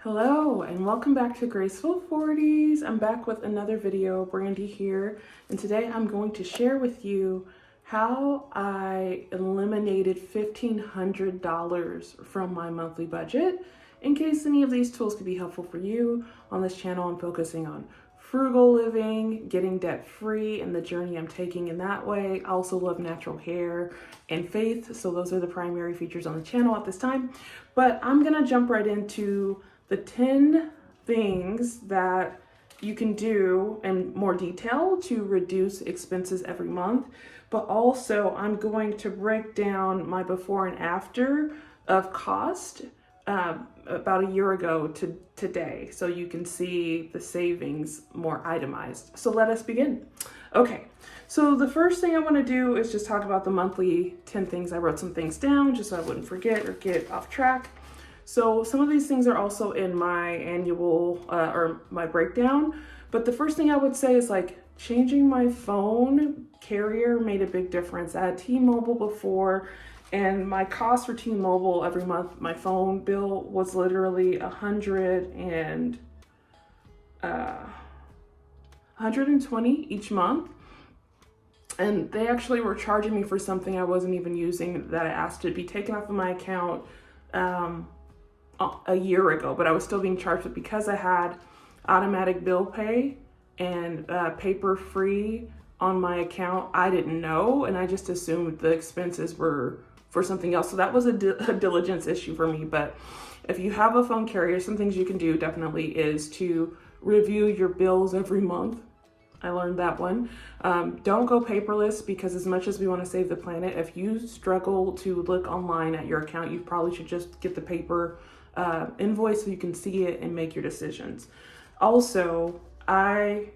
Hello and welcome back to Graceful 40s. I'm back with another video. Brandy here, and today I'm going to share with you how I eliminated $1,500 from my monthly budget. In case any of these tools could be helpful for you, on this channel I'm focusing on frugal living, getting debt free, and the journey I'm taking in that way. I also love natural hair and faith, so those are the primary features on the channel at this time. But I'm gonna jump right into the 10 things that you can do in more detail to reduce expenses every month. But also I'm going to break down my before and after of cost about a year ago to today, so you can see the savings more itemized. So let us begin. Okay, so the first thing I want to do is just talk about the monthly 10 things. I wrote some things down just so I wouldn't forget or get off track. So some of these things are also in my annual or my breakdown, but the first thing I would say is like changing my phone carrier made a big difference. I had T-Mobile before, and my cost for T-Mobile every month, my phone bill was literally $120 each month. And they actually were charging me for something I wasn't even using that I asked to be taken off of my account a year ago, but I was still being charged. But because I had automatic bill pay and paper free on my account, I didn't know, and I just assumed the expenses were for something else. So that was a diligence issue for me. But if you have a phone carrier, some things you can do definitely is to review your bills every month. I learned that one. Don't go paperless, because as much as we want to save the planet, if you struggle to look online at your account, you probably should just get the paper invoice so you can see it and make your decisions. Also, I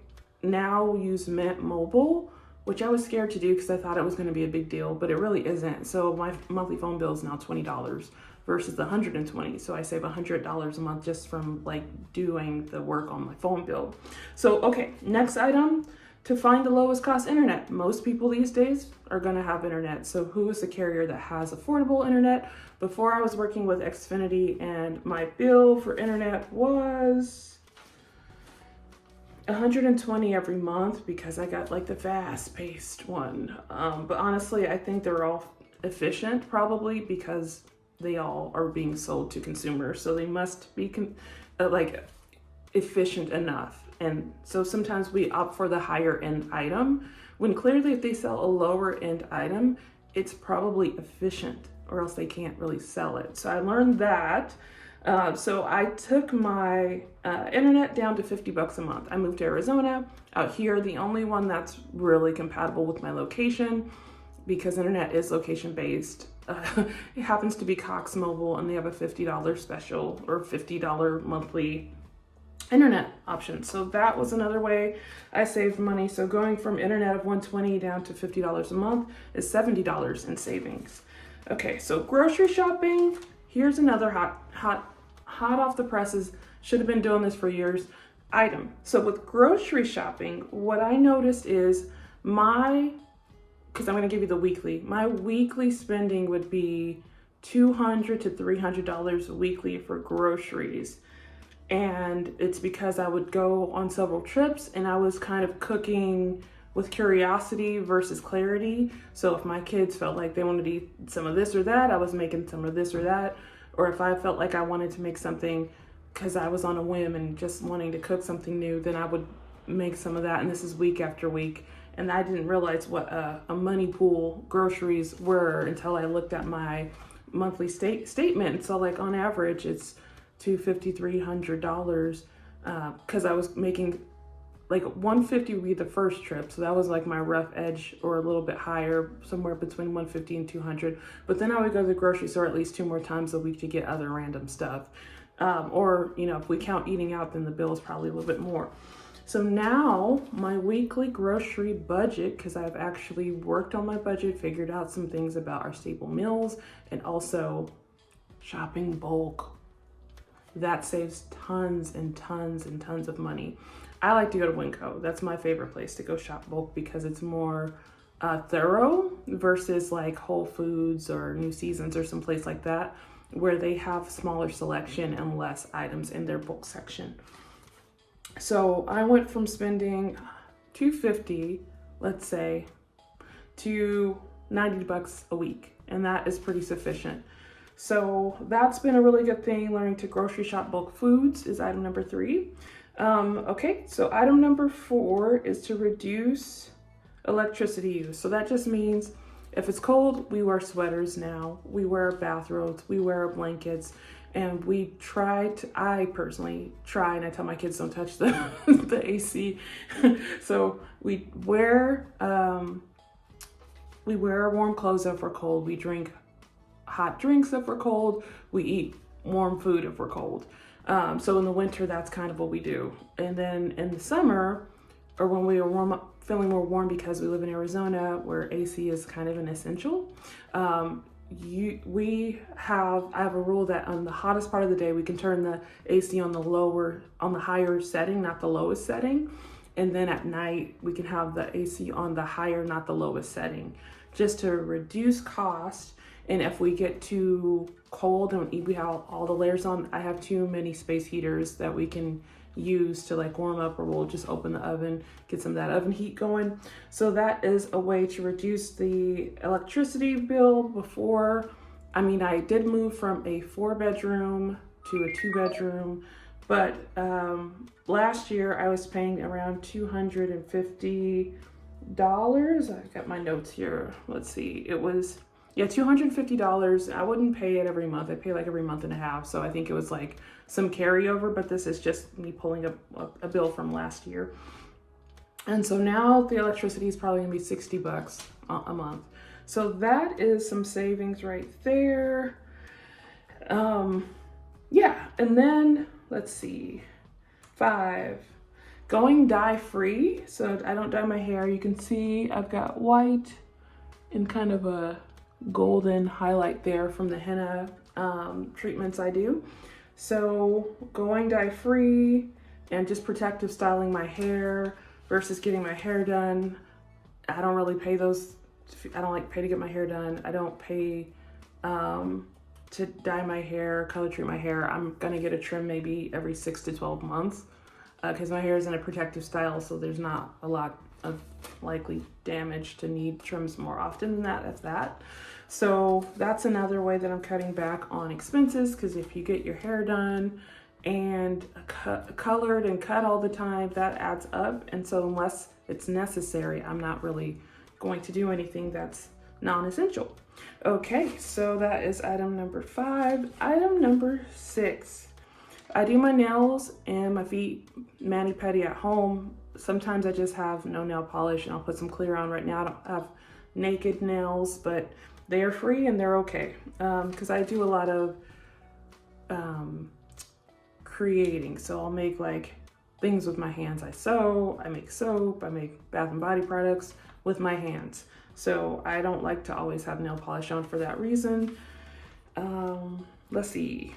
now use Mint Mobile, which I was scared to do because I thought it was going to be a big deal, but it really isn't. So my monthly phone bill is now $20 versus the $120. So I save $100 a month just from like doing the work on my phone bill. So, okay, next item, to find the lowest cost internet. Most people these days are going to have internet. So who is the carrier that has affordable internet? Before I was working with Xfinity, and my bill for internet was $120 every month because I got like the fast-paced one. But honestly, I think they're all efficient, probably because they all are being sold to consumers, so they must be like efficient enough. And so sometimes we opt for the higher end item when clearly if they sell a lower end item, it's probably efficient, or else they can't really sell it. So I learned that. So I took my internet down to $50 a month. I moved to Arizona. Out here, the only one that's really compatible with my location, because internet is location based, it happens to be Cox Mobile, and they have a $50 special or $50 monthly internet option. So that was another way I saved money. So going from internet of $120 down to $50 a month is $70 in savings. Okay, so grocery shopping. Here's another hot off the presses, should have been doing this for years, item. So with grocery shopping, what I noticed is because I'm going to give you the weekly, my weekly spending would be $200 to $300 weekly for groceries. And it's because I would go on several trips, and I was kind of cooking with curiosity versus clarity. So if my kids felt like they wanted to eat some of this or that, I was making some of this or that. Or if I felt like I wanted to make something because I was on a whim and just wanting to cook something new, then I would make some of that. And this is week after week. And I didn't realize what a money pool groceries were until I looked at my monthly statement. So like on average, it's $250, $300 because I was making like $150 would be the first trip. So that was like my rough edge, or a little bit higher, somewhere between $150 and $200. But then I would go to the grocery store at least 2 more times a week to get other random stuff. Or, if we count eating out, then the bill is probably a little bit more. So now my weekly grocery budget, because I've actually worked on my budget, figured out some things about our staple meals, and also shopping bulk. That saves tons and tons and tons of money. I like to go to Winco. That's my favorite place to go shop bulk because it's more thorough versus like Whole Foods or New Seasons or someplace like that. where they have smaller selection and less items in their bulk section. So I went from spending $250, let's say, to $90 a week, and that is pretty sufficient. So that's been a really good thing. Learning to grocery shop bulk foods is item number 3. Okay, so item number 4 is to reduce electricity use. So that just means if it's cold, we wear sweaters now, we wear bathrobes, we wear blankets, and I personally try, and I tell my kids don't touch the, the AC. So we wear warm clothes if we're cold, we drink hot drinks if we're cold, we eat warm food if we're cold. So in the winter, that's kind of what we do. And then in the summer, or when we are feeling more warm because we live in Arizona where AC is kind of an essential, I have a rule that on the hottest part of the day, we can turn the AC on the higher setting, not the lowest setting. And then at night, we can have the AC on the higher, not the lowest setting, just to reduce cost. And if we get too cold and we have all the layers on, I have too many space heaters that we can use to like warm up, or we'll just open the oven, get some of that oven heat going. So that is a way to reduce the electricity bill. I did move from a 4-bedroom to a 2-bedroom, but last year I was paying around $250. I got my notes here. Let's see. It was $250. I wouldn't pay it every month. I pay like every month and a half. So I think it was like some carryover, but this is just me pulling up a bill from last year. And so now the electricity is probably gonna be $60 a month. So that is some savings right there. And then let's see, 5, going dye free. So I don't dye my hair. You can see I've got white and kind of a golden highlight there from the henna treatments I do. So going dye free and just protective styling my hair versus getting my hair done. I don't really pay those. I don't like pay to get my hair done. I don't pay to dye my hair, color treat my hair. I'm gonna get a trim maybe every 6 to 12 months because my hair is in a protective style, so there's not a lot of likely damage to need trims more often than that, if that. So that's another way that I'm cutting back on expenses, because if you get your hair done and colored and cut all the time, that adds up. And so unless it's necessary, I'm not really going to do anything that's non-essential. Okay, so that is item number 5. Item number 6, I do my nails and my feet mani-pedi at home. Sometimes I just have no nail polish and I'll put some clear on. Right now I don't have naked nails, but they are free and they're okay. Because I do a lot of creating. So I'll make like things with my hands. I sew, I make soap, I make bath and body products with my hands. So I don't like to always have nail polish on for that reason. Let's see.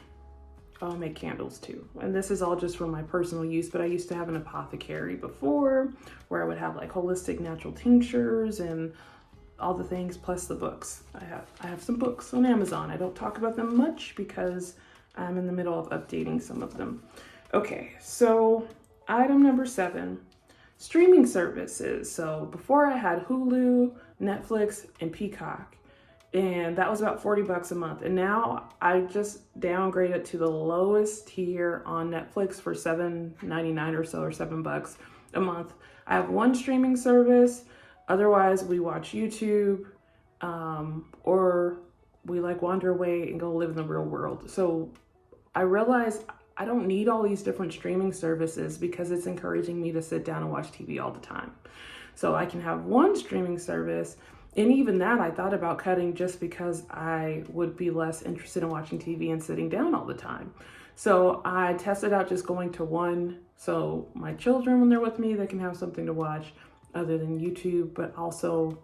I'll make candles too. And this is all just for my personal use, but I used to have an apothecary before where I would have like holistic natural tinctures and all the things, plus the books. I have some books on Amazon. I don't talk about them much because I'm in the middle of updating some of them. Okay, so item number 7, streaming services. So before I had Hulu, Netflix, and Peacock, and that was about $40 a month. And now I just downgraded to the lowest tier on Netflix for $7.99 or so, or $7 a month. I have one streaming service. Otherwise, we watch YouTube, or we like wander away and go live in the real world. So I realized I don't need all these different streaming services because it's encouraging me to sit down and watch TV all the time. So I can have one streaming service. And even that I thought about cutting just because I would be less interested in watching TV and sitting down all the time. So I tested out just going to one. So my children, when they're with me, they can have something to watch other than YouTube, but also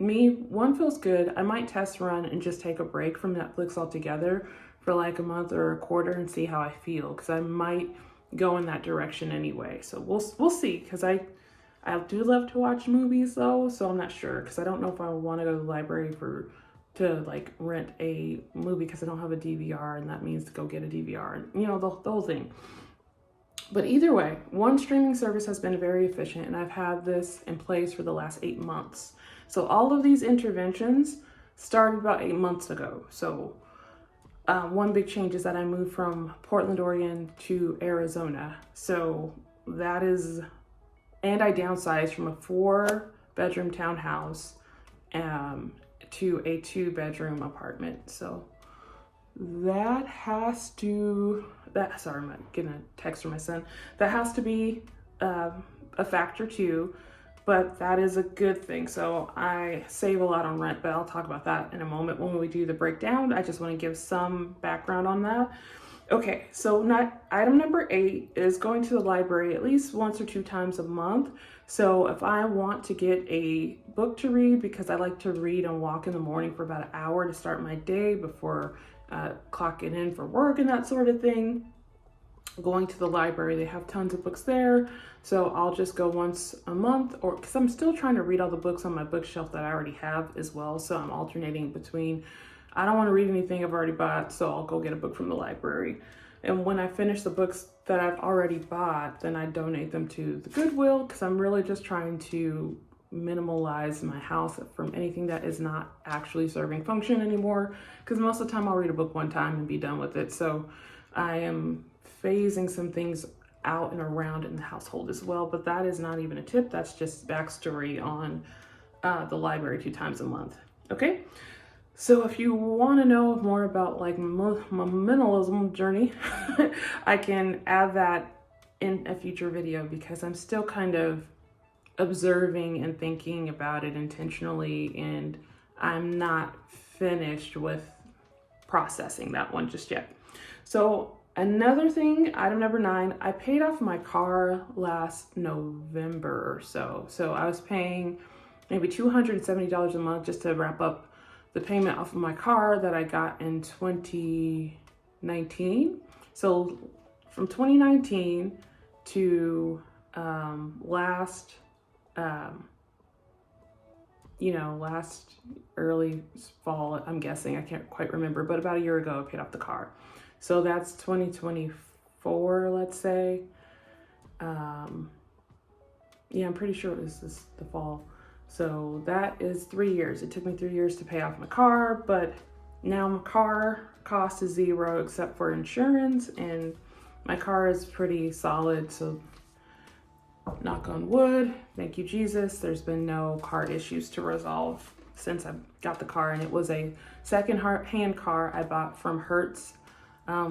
me, one feels good. I might test run and just take a break from Netflix altogether for like a month or a quarter and see how I feel, because I might go in that direction anyway. So we'll see, because I do love to watch movies though, so I'm not sure, because I don't know if I want to go to the library for to like rent a movie because I don't have a DVR, and that means to go get a DVR, and you know, the whole thing. But either way, one streaming service has been very efficient, and I've had this in place for the last 8 months. So all of these interventions started about 8 months ago. So one big change is that I moved from Portland, Oregon to Arizona. So that is, and I downsized from a 4-bedroom townhouse to a 2-bedroom apartment. So that has to, sorry, I'm getting a text from my son. That has to be a factor too, but that is a good thing. So I save a lot on rent, but I'll talk about that in a moment when we do the breakdown. I just want to give some background on that. Okay, so item number 8 is going to the library at least once or 2 times a month. So if I want to get a book to read, because I like to read and walk in the morning for about an hour to start my day before clocking in for work and that sort of thing, going to the library, they have tons of books there. So I'll just go once a month, or because I'm still trying to read all the books on my bookshelf that I already have as well. So I'm alternating between, I don't want to read anything I've already bought, so I'll go get a book from the library. And when I finish the books that I've already bought, then I donate them to the Goodwill, because I'm really just trying to minimalize my house from anything that is not actually serving function anymore, because most of the time I'll read a book one time and be done with it. So I am phasing some things out and around in the household as well, but that is not even a tip. That's just backstory on the library 2 times a month. Okay, so if you want to know more about like my minimalism journey, I can add that in a future video, because I'm still kind of observing and thinking about it intentionally, and I'm not finished with processing that one just yet. So another thing, item number 9, I paid off my car last November or so. So I was paying maybe $270 a month just to wrap up the payment off of my car that I got in 2019. So from 2019 to last early fall, I'm guessing, I can't quite remember, but about a year ago I paid off the car. So that's 2024, let's say. I'm pretty sure it was the fall. So that is 3 years. It took me 3 years to pay off my car, but now my car cost is $0 except for insurance, and my car is pretty solid. So knock on wood, thank you Jesus, there's been no car issues to resolve since I got the car. And it was a second-hand car I bought from Hertz,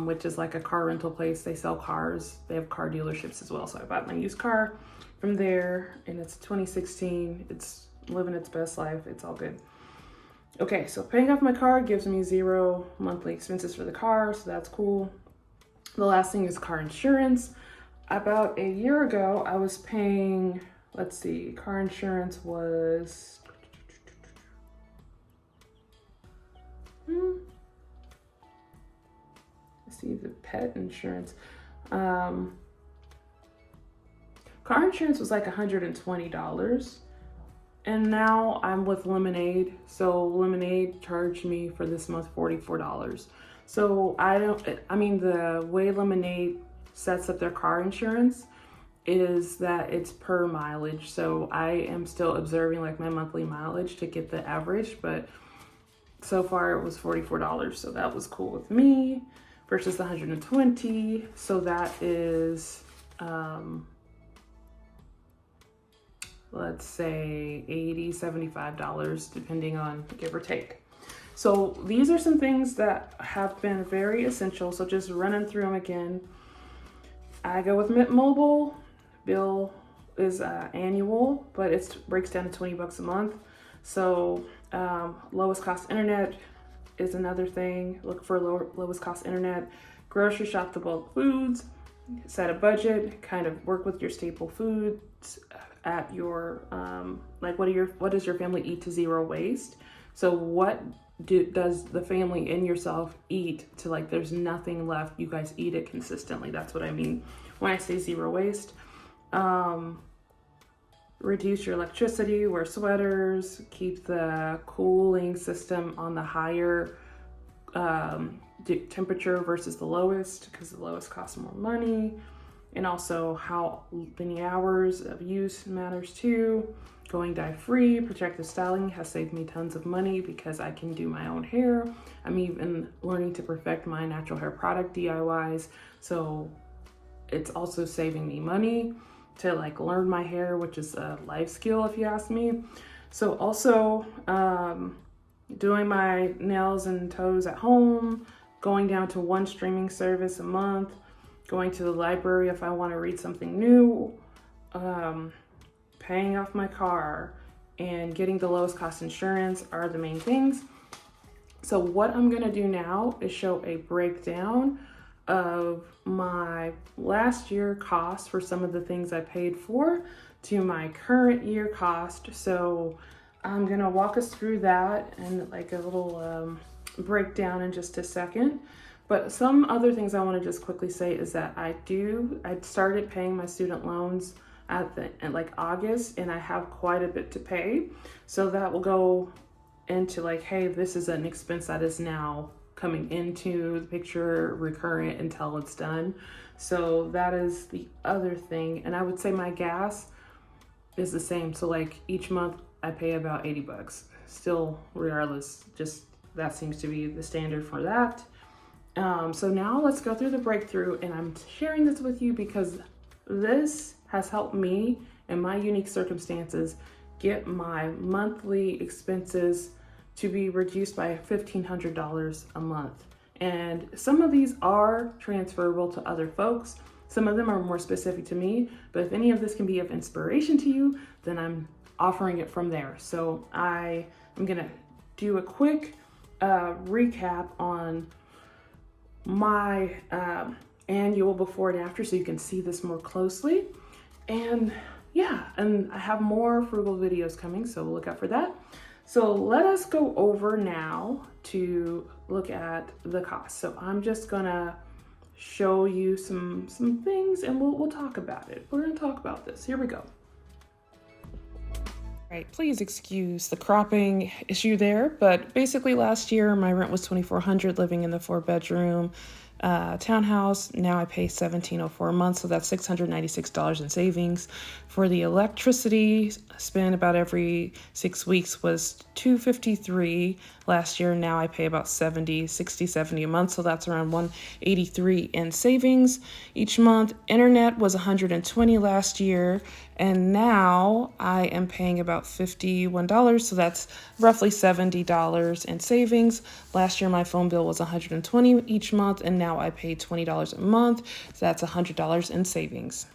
which is like a car rental place. They sell cars, they have car dealerships as well. So I bought my used car from there, and it's 2016. It's living its best life. It's all good. Okay, so paying off my car gives me $0 monthly expenses for the car, so that's cool. The last thing is car insurance. About a year ago, I was paying, let's see, car insurance was, let's see, the pet insurance. Car insurance was like $120. And now I'm with Lemonade. So Lemonade charged me for this month $44. So the way Lemonade sets up their car insurance is that it's per mileage. So I am still observing like my monthly mileage to get the average, but so far it was $44. So that was cool with me versus the $120. So that is, let's say $80, $75, depending on give or take. So these are some things that have been very essential. So just running through them again. I go with Mint Mobile. Bill is annual, but it breaks down to $20 a month. So lowest cost internet is another thing. Look for lowest cost internet. Grocery shop the bulk foods. Set a budget. Kind of work with your staple foods at your what does your family eat to zero waste? So what does the family and yourself eat to like there's nothing left, you guys eat it consistently? That's what I mean when I say zero waste. reduce your electricity, wear sweaters, keep the cooling system on the higher temperature versus the lowest, because the lowest costs more money. And also how many hours of use matters too. Going dye free, protective styling has saved me tons of money because I can do my own hair. I'm even learning to perfect my natural hair product DIYs. So it's also saving me money to like learn my hair, which is a life skill if you ask me. So also doing my nails and toes at home, going down to one streaming service a month, going to the library if I want to read something new, paying off my car, and getting the lowest cost insurance are the main things. So what I'm gonna do now is show a breakdown of my last year cost for some of the things I paid for to my current year cost. So I'm gonna walk us through that and like a little breakdown in just a second. But some other things I want to just quickly say is that I started paying my student loans at like August, and I have quite a bit to pay. So that will go into like, hey, this is an expense that is now coming into the picture, recurrent until it's done. So that is the other thing. And I would say my gas is the same. So like each month I pay about $80. Still, regardless, just that seems to be the standard for that. So now let's go through the breakthrough, and I'm sharing this with you because this has helped me in my unique circumstances get my monthly expenses to be reduced by $1,500 a month. And some of these are transferable to other folks. Some of them are more specific to me, but if any of this can be of inspiration to you, then I'm offering it from there. So I am gonna do a quick recap on my annual before and after so you can see this more closely. And yeah, and I have more frugal videos coming, so look out for that. So let us go over now to look at the cost. So I'm just gonna show you some things, and we'll talk about it. We're gonna talk about this. Here we go. Right, please excuse the cropping issue there, but basically last year my rent was $2,400 living in the 4-bedroom townhouse. Now I pay $1,704 a month, so that's $696 in savings. For the electricity, spend about every 6 weeks was $253 last year. Now I pay about $70 a month, so that's around $183 in savings each month. Internet was $120 last year, and now I am paying about $51, so that's roughly $70 in savings. Last year my phone bill was $120 each month, and now I pay $20 a month, so that's $100 in savings.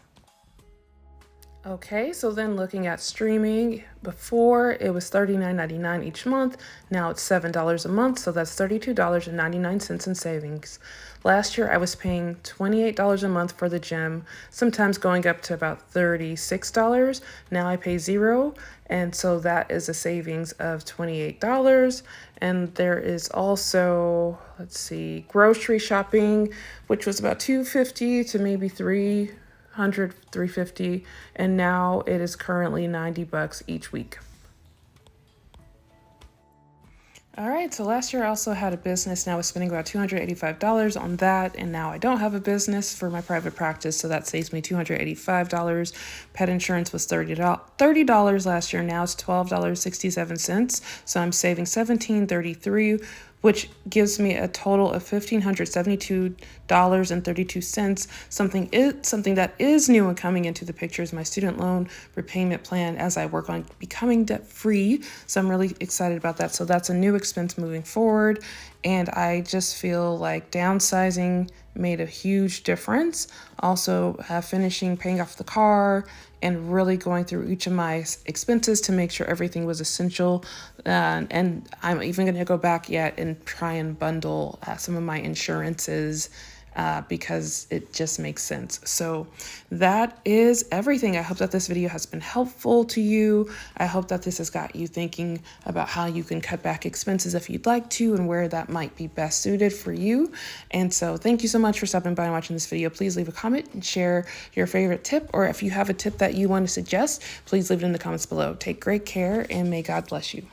Okay, so then looking at streaming, before it was $39.99 each month, now it's $7 a month, so that's $32.99 in savings. Last year I was paying $28 a month for the gym, sometimes going up to about $36. Now I pay $0, and so that is a savings of $28. And there is also, let's see, grocery shopping, which was about $250 to maybe $350, and now it is currently $90 each week. All right, so last year I also had a business, and I was spending about $285 on that, and now I don't have a business for my private practice, so that saves me $285. Pet insurance was $30 last year, now it's $12.67, so I'm saving $17.33, which gives me a total of $1,572.32. Something that is new and coming into the picture is my student loan repayment plan as I work on becoming debt free. So I'm really excited about that. So that's a new expense moving forward. And I just feel like downsizing made a huge difference. Also finishing paying off the car and really going through each of my expenses to make sure everything was essential. And I'm even going to go back yet and try and bundle some of my insurances because it just makes sense. So that is everything. I hope that this video has been helpful to you. I hope that this has got you thinking about how you can cut back expenses if you'd like to and where that might be best suited for you. And so thank you so much for stopping by and watching this video. Please leave a comment and share your favorite tip, or if you have a tip that you want to suggest, please leave it in the comments below. Take great care and may God bless you.